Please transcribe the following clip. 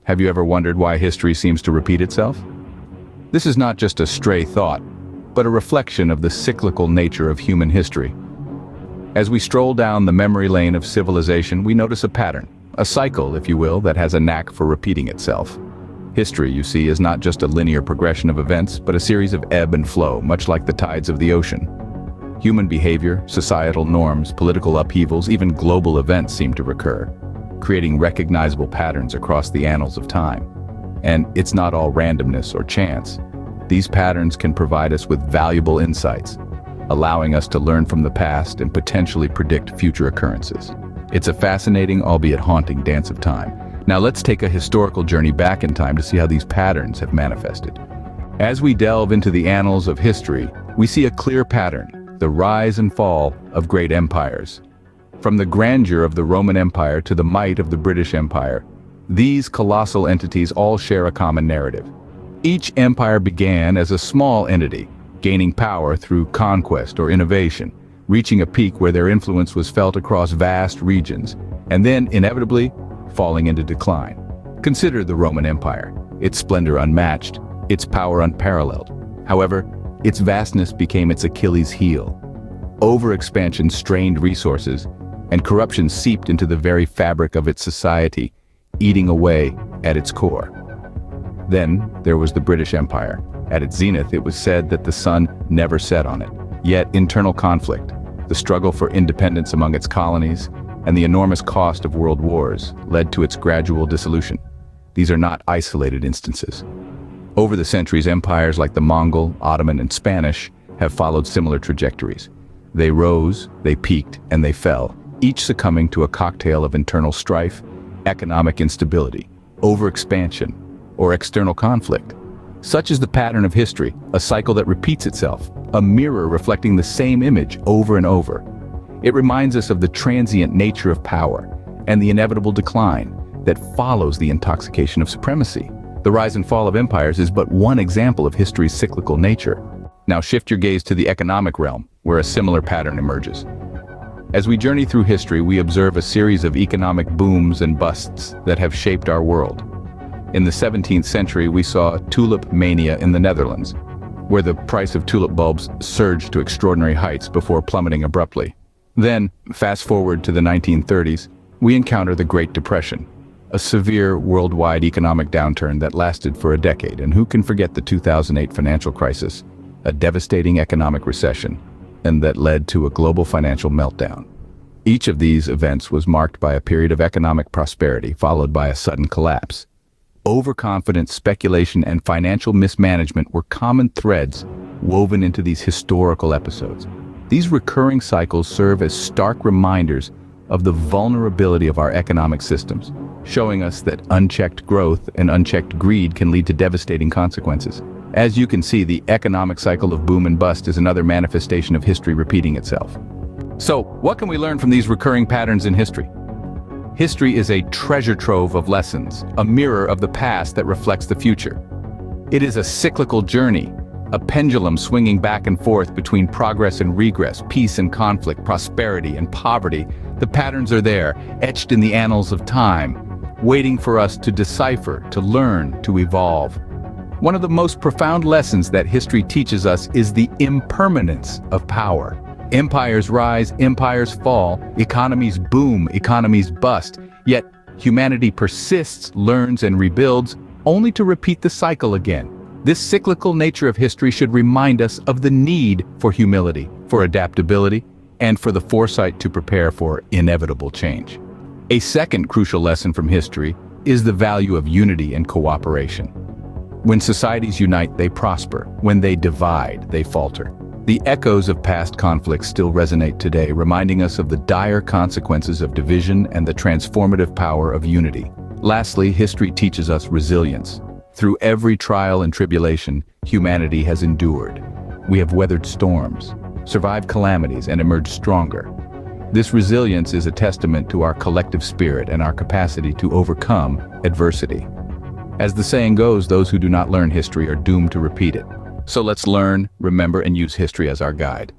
Have you ever wondered why history seems to repeat itself? This is not just a stray thought, but a reflection of the cyclical nature of human history. As we stroll down the memory lane of civilization, we notice a pattern, a cycle, if you will, that has a knack for repeating itself. History, you see, is not just a linear progression of events, but a series of ebb and flow, much like the tides of the ocean. Human behavior, societal norms, political upheavals, even global events seem to recur, creating recognizable patterns across the annals of time. And it's not all randomness or chance. These patterns can provide us with valuable insights, allowing us to learn from the past and potentially predict future occurrences. It's a fascinating, albeit haunting, dance of time. Now let's take a historical journey back in time to see how these patterns have manifested. As we delve into the annals of history, we see a clear pattern: the rise and fall of great empires. From the grandeur of the Roman Empire to the might of the British Empire, these colossal entities all share a common narrative. Each empire began as a small entity, gaining power through conquest or innovation, reaching a peak where their influence was felt across vast regions, and then, inevitably, falling into decline. Consider the Roman Empire, its splendor unmatched, its power unparalleled. However, its vastness became its Achilles heel. Overexpansion strained resources, and corruption seeped into the very fabric of its society, eating away at its core. Then there was the British Empire. At its zenith, it was said that the sun never set on it. Yet internal conflict, the struggle for independence among its colonies, and the enormous cost of world wars led to its gradual dissolution. These are not isolated instances. Over the centuries, empires like the Mongol, Ottoman, and Spanish have followed similar trajectories. They rose, they peaked, and they fell, each succumbing to a cocktail of internal strife, economic instability, overexpansion, or external conflict. Such is the pattern of history, a cycle that repeats itself, a mirror reflecting the same image over and over. It reminds us of the transient nature of power and the inevitable decline that follows the intoxication of supremacy. The rise and fall of empires is but one example of history's cyclical nature. Now shift your gaze to the economic realm, where a similar pattern emerges. As we journey through history, we observe a series of economic booms and busts that have shaped our world. In the 17th century, we saw tulip mania in the Netherlands, where the price of tulip bulbs surged to extraordinary heights before plummeting abruptly. Then, fast forward to the 1930s, we encounter the Great Depression, a severe worldwide economic downturn that lasted for a decade. And who can forget the 2008 financial crisis, a devastating economic recession, and that led to a global financial meltdown. Each of these events was marked by a period of economic prosperity, followed by a sudden collapse. Overconfidence, speculation, and financial mismanagement were common threads woven into these historical episodes. These recurring cycles serve as stark reminders of the vulnerability of our economic systems, showing us that unchecked growth and unchecked greed can lead to devastating consequences. As you can see, the economic cycle of boom and bust is another manifestation of history repeating itself. So, what can we learn from these recurring patterns in history? History is a treasure trove of lessons, a mirror of the past that reflects the future. It is a cyclical journey, a pendulum swinging back and forth between progress and regress, peace and conflict, prosperity and poverty. The patterns are there, etched in the annals of time, waiting for us to decipher, to learn, to evolve. One of the most profound lessons that history teaches us is the impermanence of power. Empires rise, empires fall, economies boom, economies bust, yet humanity persists, learns, and rebuilds, only to repeat the cycle again. This cyclical nature of history should remind us of the need for humility, for adaptability, and for the foresight to prepare for inevitable change. A second crucial lesson from history is the value of unity and cooperation. When societies unite, they prosper. When they divide, they falter. The echoes of past conflicts still resonate today, reminding us of the dire consequences of division and the transformative power of unity. Lastly, history teaches us resilience. Through every trial and tribulation, humanity has endured. We have weathered storms, survived calamities, and emerged stronger. This resilience is a testament to our collective spirit and our capacity to overcome adversity. As the saying goes, those who do not learn history are doomed to repeat it. So let's learn, remember, and use history as our guide.